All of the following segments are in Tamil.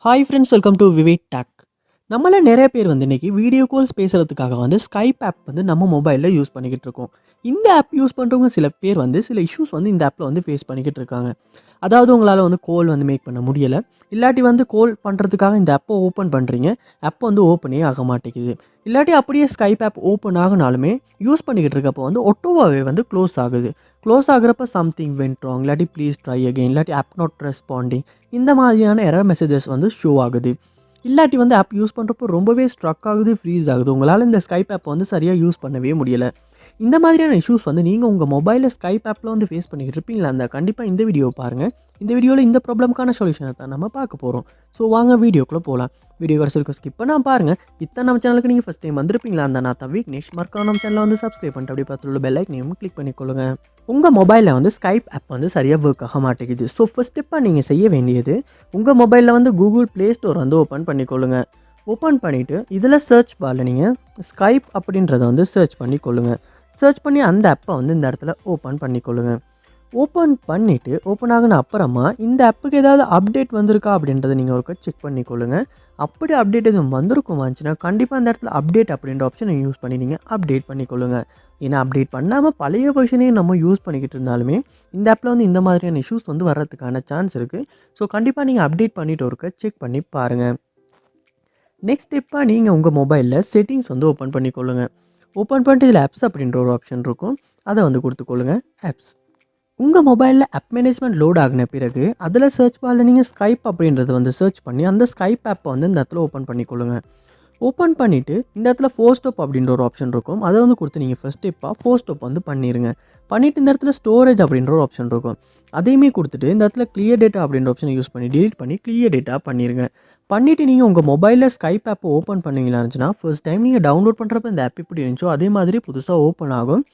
Hi friends, welcome to VividTech. நம்மள நிறைய பேர் இன்னைக்கு வீடியோ கால்ஸ் பேசுறதுக்காக Skype ஆப் நம்ம மொபைல்ல யூஸ் பண்ணிக்கிட்டு இருக்கோம். இந்த ஆப் யூஸ் பண்றவங்க சில பேர் சில இஷ்யூஸ் இந்த ஆப்ல ஃபேஸ் பண்ணிக்கிட்டு இருக்காங்க. அதாவது உங்களால கால் மேக் பண்ண முடியல. இல்லாட்டி கால் பண்றதுக்காக இந்த ஆப்பை ஓபன் பண்றீங்க. ஆப் ஓபனே ஆக மாட்டேங்குது. இல்லாட்டி அப்படியே Skype ஆப் ஓபன் ஆகுனாலுமே யூஸ் பண்ணிக்கிட்டு இருக்கப்போ ஆட்டோவாவே க்ளோஸ் ஆகுது. க்ளோஸ் ஆகுறப்ப சம்திங் வென்ட் ராங், இல்லாட்டி ப்ளீஸ் ட்ரை அகைன், இல்லாட்டி ஆப் நாட் ரெஸ்பாண்டிங், இந்த மாதிரியான எரர் மெசேஜஸ் ஷோ ஆகுது. இல்லாட்டி ஆப் யூஸ் பண்ணுறப்போ ரொம்பவே ஸ்ட்ரக் ஆகுது, ஃப்ரீஸ் ஆகுது. உங்களால் இந்த ஸ்கைப் ஆப் சரியாக யூஸ் பண்ணவே முடியலை. இந்த மாதிரியான இஷ்யூஸ் நீங்கள் உங்கள் மொபைலில் ஸ்கைப் ஆப்பில் ஃபேஸ் பண்ணிக்கிட்டு இருப்பீங்களா? அந்த கண்டிப்பாக இந்த வீடியோ பாருங்கள். இந்த வீடியோவில் இந்த ப்ராப்ளம்க்கான சொல்யூஷனை தான் நம்ம பார்க்க போகிறோம். ஸோ வாங்க வீடியோக்குள்ளே போகலாம். வீடியோ கடைசிக்கும் ஸ்கிப் பண்ணால் பாருங்கள். இத்தனை நம்ம சேனலுக்கு நீங்கள் ஃபஸ்ட் டைம் வந்திருப்பீங்களா? அந்த நான் தான் விக்னேஷ். மறக்காம நம்ம சேனலை சப்ஸ்கிரைப் பண்ணிட்டு அப்படி பார்த்துள்ள பெல் ஐக்கனையும் கிளிக் பண்ணிக்கொள்ளுங்க. உங்கள் மொபைலில் ஸ்கைப் ஆப் சரியாக ஒர்க் ஆக மாட்டேங்குது. ஸோ ஃபர்ஸ்ட் ஸ்டெப்பாக நீங்கள் செய்ய வேண்டியது, உங்கள் மொபைலில் கூகுள் ப்ளே ஸ்டோர் ஓப்பன் பண்ணிக்கொள்ளுங்க. ஓப்பன் பண்ணிவிட்டு இதில் சர்ச் பாரில் நீங்கள் ஸ்கைப் அப்படின்றத சர்ச் பண்ணிக்கொள்ளுங்க. சர்ச் பண்ணி அந்த ஆப்பை இந்த இடத்துல ஓப்பன் பண்ணிக்கொள்ளுங்க. ஓப்பன் பண்ணிவிட்டு ஓப்பன் ஆகின அப்புறமா இந்த ஆப்புக்கு ஏதாவது அப்டேட் வந்திருக்கா அப்படின்றத நீங்கள் ஒருக்க செக் பண்ணிக்கொள்ளுங்க. அப்படி அப்டேட் எதுவும் வந்துச்சுன்னா கண்டிப்பாக அந்த இடத்துல அப்டேட் அப்படின்ற ஆப்ஷனை யூஸ் பண்ணி நீங்கள் அப்டேட் பண்ணிக்கொள்ளுங்க. ஏன்னா அப்டேட் பண்ணாமல் பழைய வெர்ஷனையும் நம்ம யூஸ் பண்ணிக்கிட்டு இருந்தாலுமே இந்த ஆப்பில் இந்த மாதிரியான இஷ்யூஸ் வர்றதுக்கான சான்ஸ் இருக்குது. ஸோ கண்டிப்பாக நீங்கள் அப்டேட் பண்ணிவிட்டு ஒருக்க செக் பண்ணி பாருங்கள். நெக்ஸ்ட் ஸ்டெப்பாக நீங்கள் உங்கள் மொபைலில் செட்டிங்ஸ் ஓப்பன் பண்ணிக்கொள்ளுங்க. ஓப்பன் பண்ணிட்டு இதில் ஆப்ஸ் அப்படின்ற ஒரு ஆப்ஷன் இருக்கும். அதை கொடுத்துக்கொள்ளுங்க. ஆப்ஸ் உங்கள் மொபைலில் ஆப் மேனேஜ்மெண்ட் லோட் ஆகின பிறகு அதில் சர்ச் பாரில் நீங்கள் ஸ்கைப் அப்படின்றத சர்ச் பண்ணி அந்த ஸ்கைப் ஆப்பை இந்த இடத்துல ஓப்பன் பண்ணிக்கொள்ளுங்க. ஓப்பன் பண்ணிவிட்டு இந்த இடத்துல ஃபோர் ஸ்டெப் அப்படின்ற ஒரு ஆப்ஷன் இருக்கும். அதை கொடுத்து நீங்கள் ஃபஸ்ட் ஸ்டெப்பாக ஃபோர் ஸ்டெப் பண்ணிடுங்க. பண்ணிவிட்டு இந்த இடத்துல ஸ்டோரேஜ் அப்படின்ற ஒரு ஆப்ஷன் இருக்கும். அதையுமே கொடுத்துட்டு இந்த இடத்துல கிளியர் டேட்டா அப்படின்ற ஆப்ஷனை யூஸ் பண்ணி டிலீட் பண்ணி கிளியர் டேட்டா பண்ணிடுங்க. பண்ணிவிட்டு நீங்கள் உங்கள் மொபைலில் ஸ்கைப் ஆப்பை ஓப்பன் பண்ணிங்களா இருந்துச்சுன்னா ஃபர்ஸ்ட் டைம் நீங்கள் டவுன்லோட் பண்ணுறப்ப இந்த ஆப் எப்படி இருந்துச்சோ அதே மாதிரி புதுசாக ஓப்பன் ஆகும்.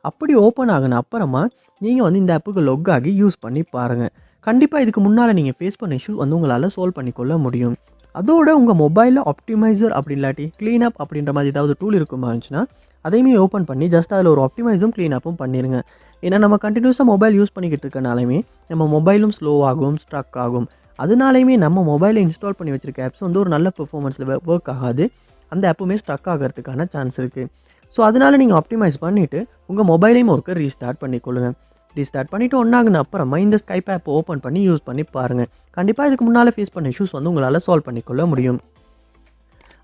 அப்படி ஓப்பன் ஆகின அப்புறமா நீங்கள் இந்த ஆப்புக்கு லொக் ஆகி யூஸ் பண்ணி பாருங்கள். கண்டிப்பாக இதுக்கு முன்னால் நீங்கள் ஃபேஸ் பண்ண இஷ்யூ உங்களால் சால்வ் பண்ணிக்கொள்ள முடியும். அதோட உங்கள் மொபைலில் ஆப்டிமைசர் அப்படி இல்லாட்டி க்ளீனப் அப்படின்ற மாதிரி ஏதாவது டூல் இருக்குமா இருந்துச்சுன்னா அதையுமே ஓப்பன் பண்ணி ஜஸ்ட் அதில் ஒரு ஆப்டிமைஸும் க்ளீனப்பும் பண்ணிடுங்க. ஏன்னா நம்ம கண்டினியூஸாக மொபைல் யூஸ் பண்ணிக்கிட்டு இருக்கனாலுமே நம்ம மொபைலும் ஸ்லோ ஆகும், ஸ்ட்ரக் ஆகும். அதனாலையுமே நம்ம மொபைலில் இன்ஸ்டால் பண்ணி வச்சுருக்க ஆப்ஸ் ஒரு நல்ல பெர்ஃபார்மன்ஸில் ஒர்க் ஆகாது. அந்த ஆப்புமே ஸ்ட்ரக் ஆகிறதுக்கான சான்ஸ் இருக்குது. ஸோ அதனால் நீங்கள் ஆப்டிமைஸ் பண்ணிவிட்டு உங்கள் மொபைலையும் ஒருக்க ரீஸ்டார்ட் பண்ணிக்கொள்ளுங்கள். ரீஸ்டார்ட் பண்ணிவிட்டு ஒன்றாகுன அப்புறமா இந்த ஸ்கைப் ஆப் ஓப்பன் பண்ணி யூஸ் பண்ணி பாருங்கள். கண்டிப்பாக இதுக்கு முன்னால் ஃபேஸ் பண்ண இஷ்யூஸ் உங்களால் சால்வ் பண்ணிக்கொள்ள முடியும்.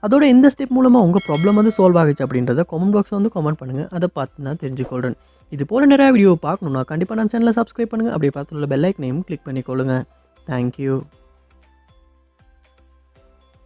அதோட எந்த ஸ்டெப் மூலமாக உங்கள் ப்ராப்ளம் சால்வ் ஆகிச்சு அப்படின்றத கமெண்ட் பாக்ஸில் கமெண்ட் பண்ணுங்கள். அதை பார்த்து நான் தெரிஞ்சுக்கொள்கிறேன். இது போல் நிறையா வீடியோ பார்க்கணுன்னா கண்டிப்பாக நம்ம சேனலை சப்ஸ்கிரைப் பண்ணுங்கள். அப்படியே பார்த்துள்ள பெல் ஐக்கனையும் கிளிக் பண்ணிக்கொள்ளுங்கள். தேங்க்யூ.